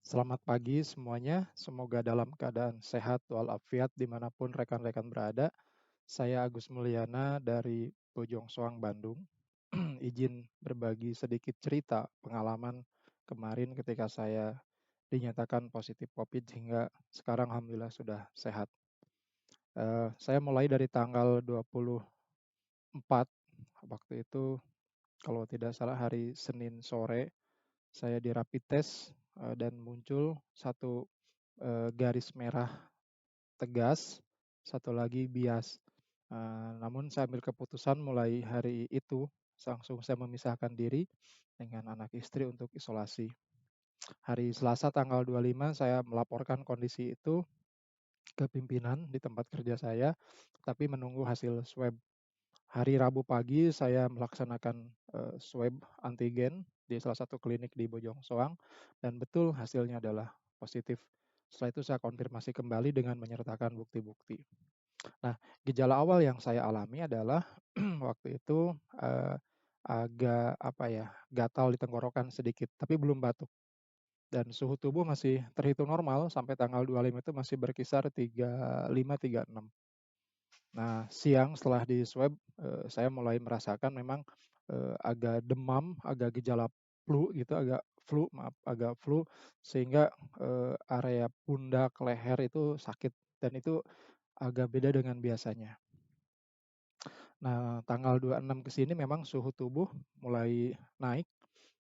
Selamat pagi semuanya, semoga dalam keadaan sehat walafiat dimanapun rekan-rekan berada. Saya Agus Mulyana dari Bojong Soang, Bandung. Izin berbagi sedikit cerita pengalaman kemarin ketika saya dinyatakan positif COVID hingga sekarang alhamdulillah sudah sehat. Saya mulai dari tanggal 24, waktu itu kalau tidak salah hari Senin sore, saya di rapid test dan muncul satu garis merah tegas, satu lagi bias. Namun saya ambil keputusan mulai hari itu, langsung saya memisahkan diri dengan anak istri untuk isolasi. Hari Selasa tanggal 25 saya melaporkan kondisi itu ke pimpinan di tempat kerja saya, tapi menunggu hasil swab. Hari Rabu pagi saya melaksanakan swab antigen di salah satu klinik di Bojong Soang dan betul hasilnya adalah positif. Setelah itu saya konfirmasi kembali dengan menyertakan bukti-bukti. Nah, gejala awal yang saya alami adalah waktu itu agak apa ya, gatal di tenggorokan sedikit, tapi belum batuk. Dan suhu tubuh masih terhitung normal sampai tanggal 25 itu masih berkisar 35, 36. Nah, siang setelah di swab, saya mulai merasakan memang agak demam, agak gejala flu gitu, agak flu sehingga area pundak, leher itu sakit dan itu agak beda dengan biasanya. Nah, tanggal 26 ke sini memang suhu tubuh mulai naik,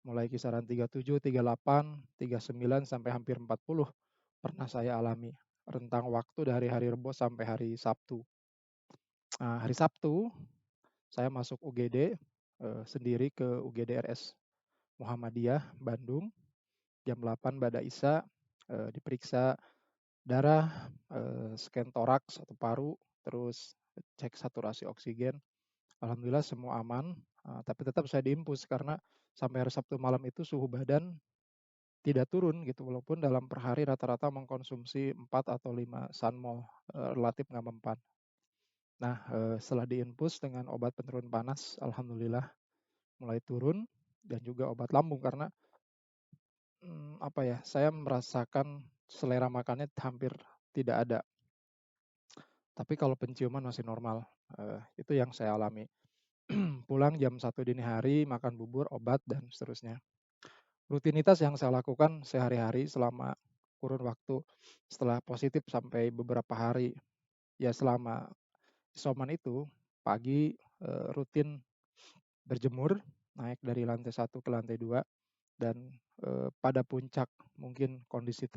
mulai kisaran 37, 38, 39 sampai hampir 40 pernah saya alami. Rentang waktu dari hari Rebo sampai hari Sabtu. Nah, hari Sabtu saya masuk UGD sendiri ke UGD RS Muhammadiyah Bandung jam 8 Bada Isa, diperiksa darah, scan toraks atau paru, terus cek saturasi oksigen. Alhamdulillah semua aman, tapi tetap saya diinfus karena sampai hari Sabtu malam itu suhu badan tidak turun gitu, walaupun dalam per hari rata-rata mengkonsumsi 4 atau 5 sunmol, relatif nggak mempan. Nah, setelah diinfus dengan obat penurun panas, alhamdulillah mulai turun dan juga obat lambung karena, apa ya, saya merasakan selera makannya hampir tidak ada, tapi kalau penciuman masih normal, itu yang saya alami. Pulang jam 1 dini hari, makan bubur, obat, dan seterusnya. Rutinitas yang saya lakukan sehari-hari selama kurun waktu setelah positif sampai beberapa hari, ya selama isoman itu, pagi rutin berjemur, naik dari lantai 1 ke lantai 2, dan pada puncak mungkin kondisi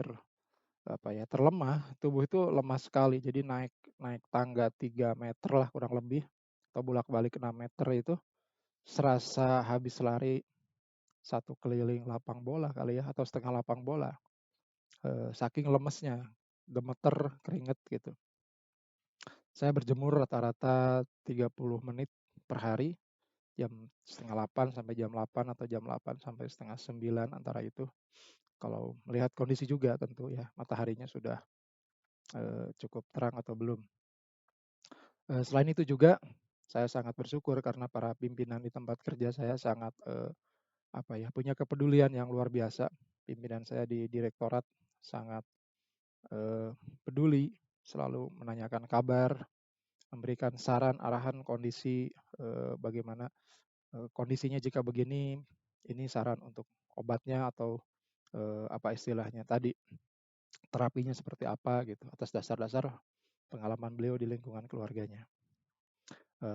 terlemah, tubuh itu lemah sekali, jadi naik naik tangga 3 meter lah kurang lebih, atau bolak-balik 6 meter itu, serasa habis lari 1 keliling lapang bola kali ya, atau setengah lapang bola. Saking lemesnya, gemeter, keringet gitu. Saya berjemur rata-rata 30 menit per hari, jam setengah 8 sampai jam 8 atau jam 8 sampai setengah 9 antara itu. Kalau melihat kondisi juga tentu ya, mataharinya sudah cukup terang atau belum. Selain itu juga saya sangat bersyukur karena para pimpinan di tempat kerja saya sangat punya kepedulian yang luar biasa. Pimpinan saya di direktorat sangat peduli, selalu menanyakan kabar, memberikan saran, arahan, kondisi, bagaimana kondisinya jika begini, ini saran untuk obatnya atau apa istilahnya tadi, terapinya seperti apa gitu, atas dasar-dasar pengalaman beliau di lingkungan keluarganya.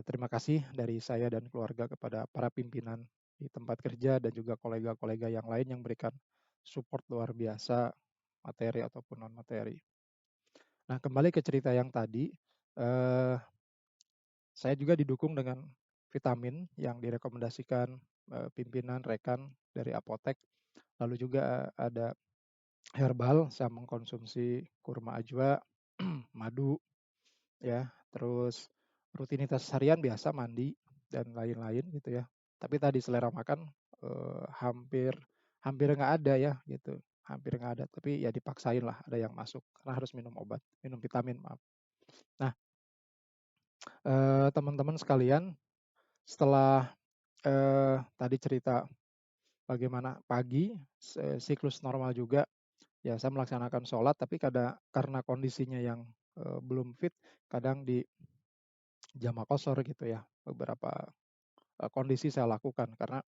Terima kasih dari saya dan keluarga kepada para pimpinan di tempat kerja dan juga kolega-kolega yang lain yang berikan support luar biasa, materi ataupun non materi. Nah, kembali ke cerita yang tadi, eh, saya juga didukung dengan vitamin yang direkomendasikan pimpinan rekan dari apotek. Lalu juga ada herbal, saya mengkonsumsi kurma ajwa, madu, ya, terus rutinitas harian biasa mandi dan lain-lain gitu ya. Tapi tadi selera makan hampir hampir nggak ada ya gitu, hampir nggak ada. Tapi ya dipaksain lah ada yang masuk karena harus minum obat, minum vitamin maaf. Nah, teman-teman sekalian, setelah tadi cerita bagaimana pagi siklus normal juga ya saya melaksanakan sholat, tapi karena kondisinya yang belum fit, kadang di jamaah qashar gitu ya. Beberapa kondisi saya lakukan karena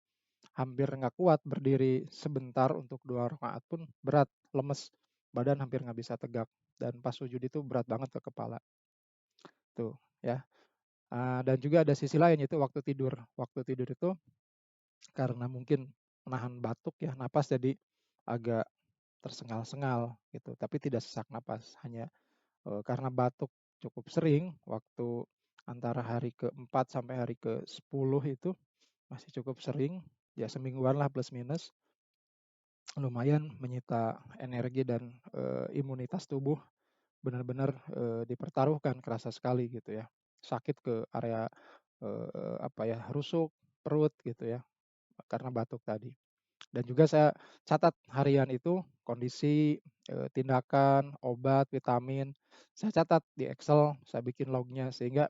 hampir nggak kuat berdiri sebentar untuk 2 rakaat pun berat, lemes, badan hampir nggak bisa tegak, dan pas sujud itu berat banget ke kepala, tuh ya. Dan juga ada sisi lain yaitu waktu tidur. Waktu tidur itu karena mungkin menahan batuk ya, napas jadi agak tersengal-sengal gitu, tapi tidak sesak napas. Hanya karena batuk cukup sering waktu antara hari ke-4 sampai hari ke-10 itu masih cukup sering, ya semingguan lah plus minus, lumayan menyita energi dan imunitas tubuh, benar-benar dipertaruhkan, kerasa sekali gitu ya. Sakit ke area apa ya, rusuk, perut gitu ya, karena batuk tadi. Dan juga saya catat harian itu kondisi, tindakan, obat, vitamin, saya catat di Excel, saya bikin lognya sehingga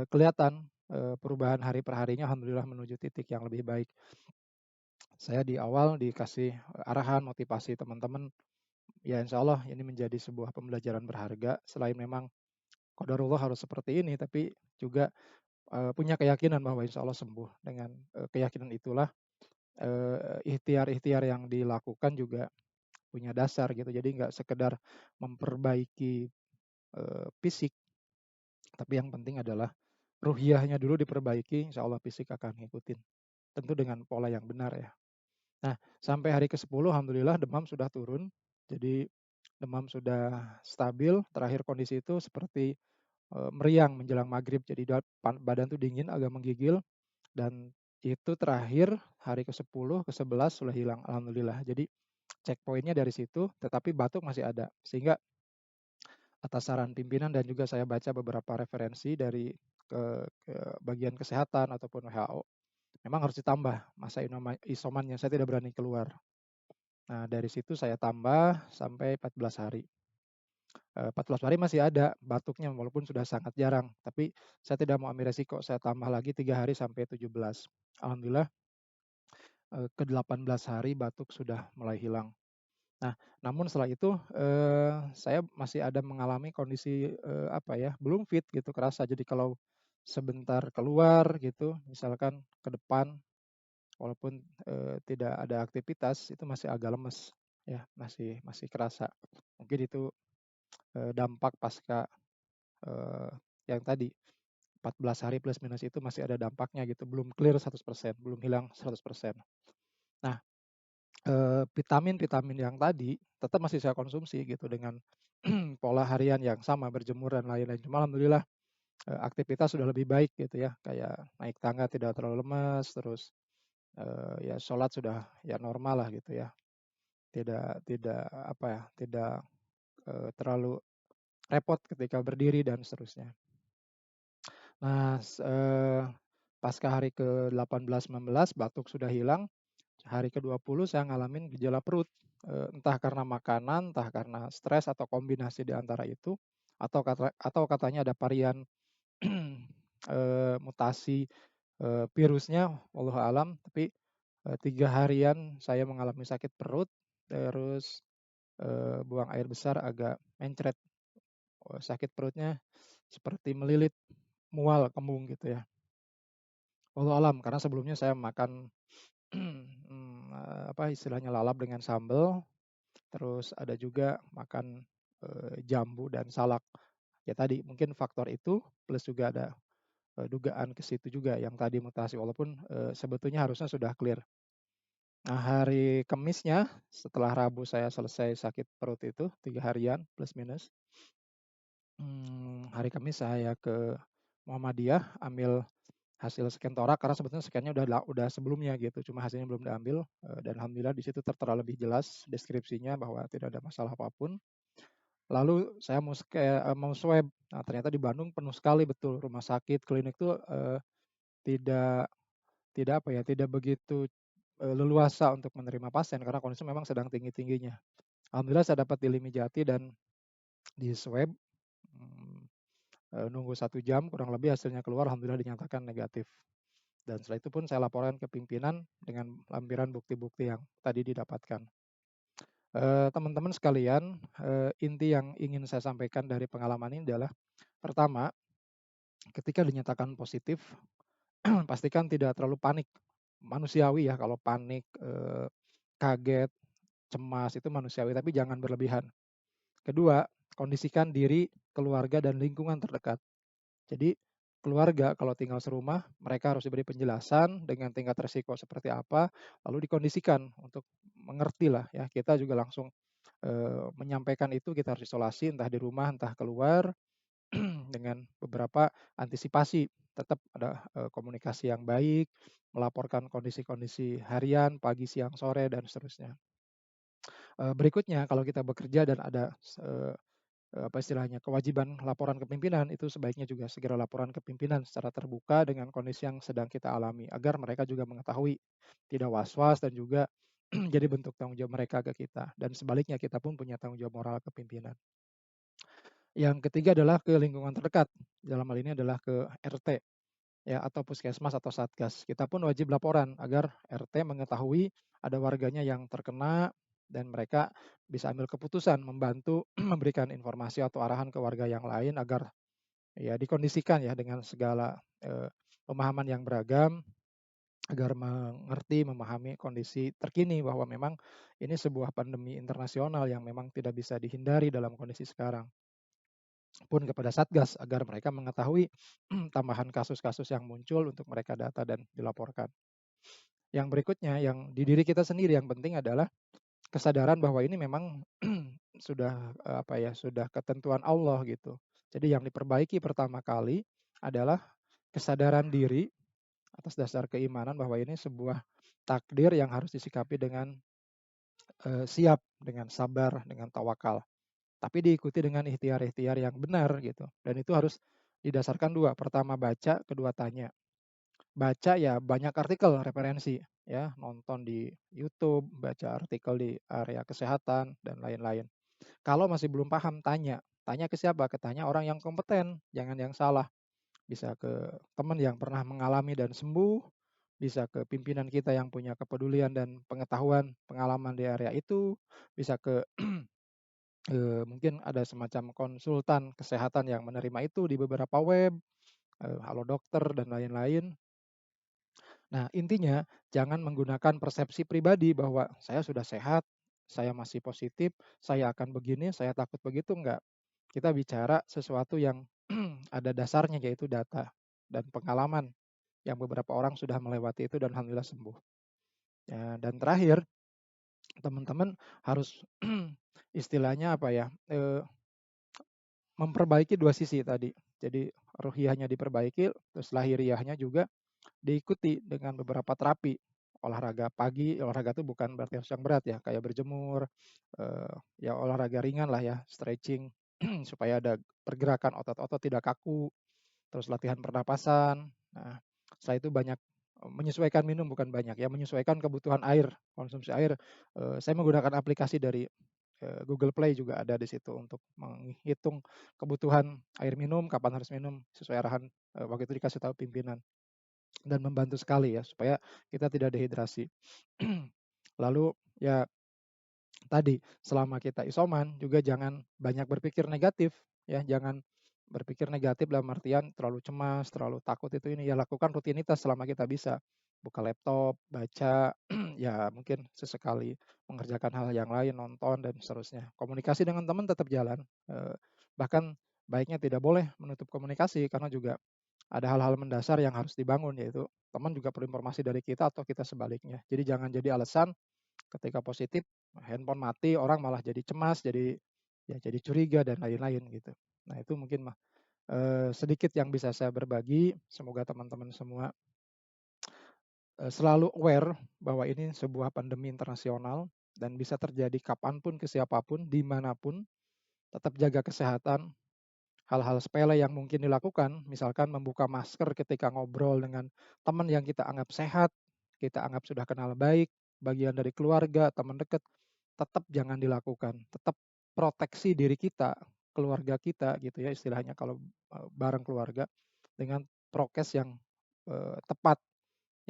kelihatan perubahan hari per harinya alhamdulillah menuju titik yang lebih baik. Saya di awal dikasih arahan, motivasi teman-teman, ya insya Allah ini menjadi sebuah pembelajaran berharga. Selain memang qadarullah harus seperti ini, tapi juga punya keyakinan bahwa insya Allah sembuh. Dengan keyakinan itulah ikhtiar-ikhtiar yang dilakukan juga punya dasar gitu. Jadi nggak sekedar memperbaiki fisik, tapi yang penting adalah ruhiyahnya dulu diperbaiki, insya Allah fisik akan ngikutin. Tentu dengan pola yang benar ya. Nah, sampai hari ke-10 alhamdulillah demam sudah turun. Jadi demam sudah stabil. Terakhir kondisi itu seperti meriang menjelang maghrib. Jadi badan tuh dingin, agak menggigil. Dan itu terakhir hari ke-10, ke-11 sudah hilang alhamdulillah. Jadi checkpointnya dari situ, tetapi batuk masih ada. Sehingga atas saran pimpinan dan juga saya baca beberapa referensi dari ke bagian kesehatan ataupun WHO, memang harus ditambah masa isomannya. Saya tidak berani keluar. Nah, dari situ saya tambah sampai 14 hari. 14 hari masih ada batuknya walaupun sudah sangat jarang, tapi saya tidak mau ambil resiko, saya tambah lagi 3 hari sampai 17. Alhamdulillah ke-18 hari batuk sudah mulai hilang. Nah, namun setelah itu saya masih ada mengalami kondisi apa ya, belum fit gitu kerasa. Jadi kalau sebentar keluar gitu, misalkan ke depan walaupun tidak ada aktivitas itu masih agak lemes ya, masih masih kerasa. Mungkin itu dampak pasca yang tadi 14 hari plus minus itu masih ada dampaknya gitu, belum clear 100%, belum hilang 100%. Nah, vitamin-vitamin yang tadi tetap masih saya konsumsi gitu dengan pola harian yang sama, berjemur dan lain-lain. Cuma alhamdulillah aktivitas sudah lebih baik gitu ya, kayak naik tangga tidak terlalu lemas, terus ya sholat sudah ya normal lah gitu ya. Tidak tidak apa ya, tidak terlalu repot ketika berdiri dan seterusnya. Nah, pasca hari ke-18, 19 batuk sudah hilang, hari ke-20 saya ngalamin gejala perut, entah karena makanan, entah karena stres atau kombinasi di antara itu, atau katanya ada varian mutasi virusnya, wallahu alam, tapi 3 harian saya mengalami sakit perut, terus buang air besar agak mencret, sakit perutnya seperti melilit, mual, kembung gitu ya. Wallahu alam, karena sebelumnya saya makan apa istilahnya lalap dengan sambal, terus ada juga makan jambu dan salak. Ya tadi mungkin faktor itu plus juga ada dugaan ke situ juga yang tadi mutasi walaupun sebetulnya harusnya sudah clear. Nah, hari Kamisnya setelah Rabu saya selesai sakit perut itu 3 harian plus minus. Hari Kamis saya ke Muhammadiyah ambil hasil scan torak karena sebetulnya scan-nya udah sebelumnya gitu, cuma hasilnya belum diambil, dan alhamdulillah di situ tertera lebih jelas deskripsinya bahwa tidak ada masalah apapun. Lalu saya mau swab, nah ternyata di Bandung penuh sekali betul rumah sakit, klinik tuh tidak tidak apa ya, tidak begitu leluasa untuk menerima pasien karena kondisi memang sedang tinggi-tingginya. Alhamdulillah saya dapat di Limi Jati dan di swab, mmm, nunggu 1 jam kurang lebih hasilnya keluar, alhamdulillah dinyatakan negatif. Dan setelah itu pun saya laporkan ke pimpinan dengan lampiran bukti-bukti yang tadi didapatkan. Teman-teman sekalian, inti yang ingin saya sampaikan dari pengalaman ini adalah, pertama, ketika dinyatakan positif, pastikan tidak terlalu panik. Manusiawi ya kalau panik, kaget, cemas itu manusiawi, tapi jangan berlebihan. Kedua, kondisikan diri, keluarga, dan lingkungan terdekat. Jadi keluarga kalau tinggal serumah, mereka harus diberi penjelasan dengan tingkat resiko seperti apa, lalu dikondisikan untuk mengerti lah ya. Kita juga langsung menyampaikan itu, kita harus isolasi entah di rumah entah keluar dengan beberapa antisipasi. Tetap ada komunikasi yang baik, melaporkan kondisi-kondisi harian, pagi, siang, sore, dan seterusnya. Berikutnya kalau kita bekerja dan ada apa istilahnya, kewajiban laporan ke pimpinan, itu sebaiknya juga segera laporan ke pimpinan secara terbuka dengan kondisi yang sedang kita alami, agar mereka juga mengetahui, tidak was-was dan juga jadi bentuk tanggung jawab mereka ke kita. Dan sebaliknya kita pun punya tanggung jawab moral ke pimpinan. Yang ketiga adalah ke lingkungan terdekat, dalam hal ini adalah ke RT ya atau puskesmas atau satgas. Kita pun wajib laporan agar RT mengetahui ada warganya yang terkena dan mereka bisa ambil keputusan membantu memberikan informasi atau arahan ke warga yang lain agar ya dikondisikan ya dengan segala pemahaman yang beragam agar mengerti, memahami kondisi terkini bahwa memang ini sebuah pandemi internasional yang memang tidak bisa dihindari dalam kondisi sekarang. Pun kepada Satgas agar mereka mengetahui tambahan kasus-kasus yang muncul untuk mereka data dan dilaporkan. Yang berikutnya yang di diri kita sendiri yang penting adalah kesadaran bahwa ini memang sudah apa ya, sudah ketentuan Allah gitu. Jadi yang diperbaiki pertama kali adalah kesadaran diri atas dasar keimanan bahwa ini sebuah takdir yang harus disikapi dengan siap, dengan sabar, dengan tawakal. Tapi diikuti dengan ikhtiar-ikhtiar yang benar gitu. Dan itu harus didasarkan dua, pertama baca, kedua tanya. Baca ya banyak artikel referensi ya, nonton di YouTube, baca artikel di area kesehatan dan lain-lain. Kalau masih belum paham tanya, tanya ke siapa? Tanya orang yang kompeten, jangan yang salah. Bisa ke teman yang pernah mengalami dan sembuh, bisa ke pimpinan kita yang punya kepedulian dan pengetahuan, pengalaman di area itu, bisa ke mungkin ada semacam konsultan kesehatan yang menerima itu di beberapa web, Halo Dokter dan lain-lain. Nah, intinya jangan menggunakan persepsi pribadi bahwa saya sudah sehat, saya masih positif, saya akan begini, saya takut begitu, enggak. Kita bicara sesuatu yang ada dasarnya yaitu data dan pengalaman yang beberapa orang sudah melewati itu dan alhamdulillah sembuh. Ya, dan terakhir, teman-teman harus istilahnya apa ya, memperbaiki dua sisi tadi. Jadi ruhiyahnya diperbaiki, terus lahiriahnya juga diikuti dengan beberapa terapi. Olahraga pagi, olahraga itu bukan berarti harus yang berat ya, kayak berjemur, ya olahraga ringan lah ya, stretching supaya ada pergerakan otot-otot tidak kaku, terus latihan pernapasan. Nah, setelah itu banyak menyesuaikan minum bukan banyak ya, menyesuaikan kebutuhan air, konsumsi air. Saya menggunakan aplikasi dari Google Play juga ada di situ untuk menghitung kebutuhan air minum, kapan harus minum sesuai arahan waktu itu dikasih tahu pimpinan dan membantu sekali ya supaya kita tidak dehidrasi. Lalu ya tadi selama kita isoman juga jangan banyak berpikir negatif ya, jangan berpikir negatif dalam artian terlalu cemas, terlalu takut itu ini ya lakukan rutinitas selama kita bisa. Buka laptop, baca, ya mungkin sesekali mengerjakan hal yang lain, nonton dan seterusnya. Komunikasi dengan teman tetap jalan. Bahkan baiknya tidak boleh menutup komunikasi karena juga ada hal-hal mendasar yang harus dibangun yaitu teman juga perlu informasi dari kita atau kita sebaliknya. Jadi jangan jadi alasan ketika positif handphone mati orang malah jadi cemas, jadi ya jadi curiga dan lain-lain gitu. Nah, itu mungkin sedikit yang bisa saya berbagi. Semoga teman-teman semua selalu aware bahwa ini sebuah pandemi internasional dan bisa terjadi kapanpun ke siapapun, dimanapun. Tetap jaga kesehatan, hal-hal sepele yang mungkin dilakukan, misalkan membuka masker ketika ngobrol dengan teman yang kita anggap sehat, kita anggap sudah kenal baik, bagian dari keluarga, teman dekat, tetap jangan dilakukan. Tetap proteksi diri kita, keluarga kita gitu ya istilahnya kalau bareng keluarga dengan prokes yang tepat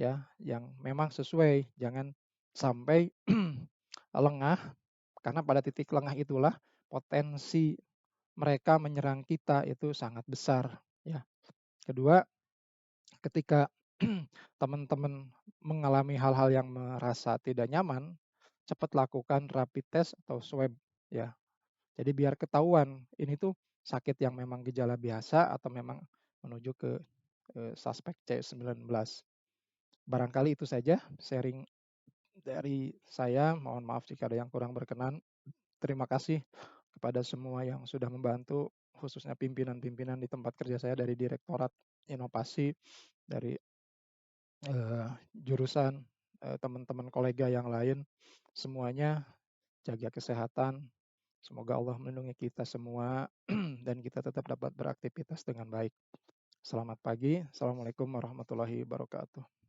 ya, yang memang sesuai. Jangan sampai lengah Karena pada titik lengah itulah potensi mereka menyerang kita itu sangat besar, ya. Kedua, ketika teman-teman mengalami hal-hal yang merasa tidak nyaman, cepat lakukan rapid test atau swab, ya. Jadi biar ketahuan ini tuh sakit yang memang gejala biasa atau memang menuju ke suspek C19. Barangkali itu saja sharing dari saya. Mohon maaf jika ada yang kurang berkenan. Terima kasih kepada semua yang sudah membantu, khususnya pimpinan-pimpinan di tempat kerja saya dari Direktorat Inovasi, dari jurusan, teman-teman kolega yang lain. Semuanya jaga kesehatan, semoga Allah melindungi kita semua dan kita tetap dapat beraktivitas dengan baik. Selamat pagi, assalamualaikum warahmatullahi wabarakatuh.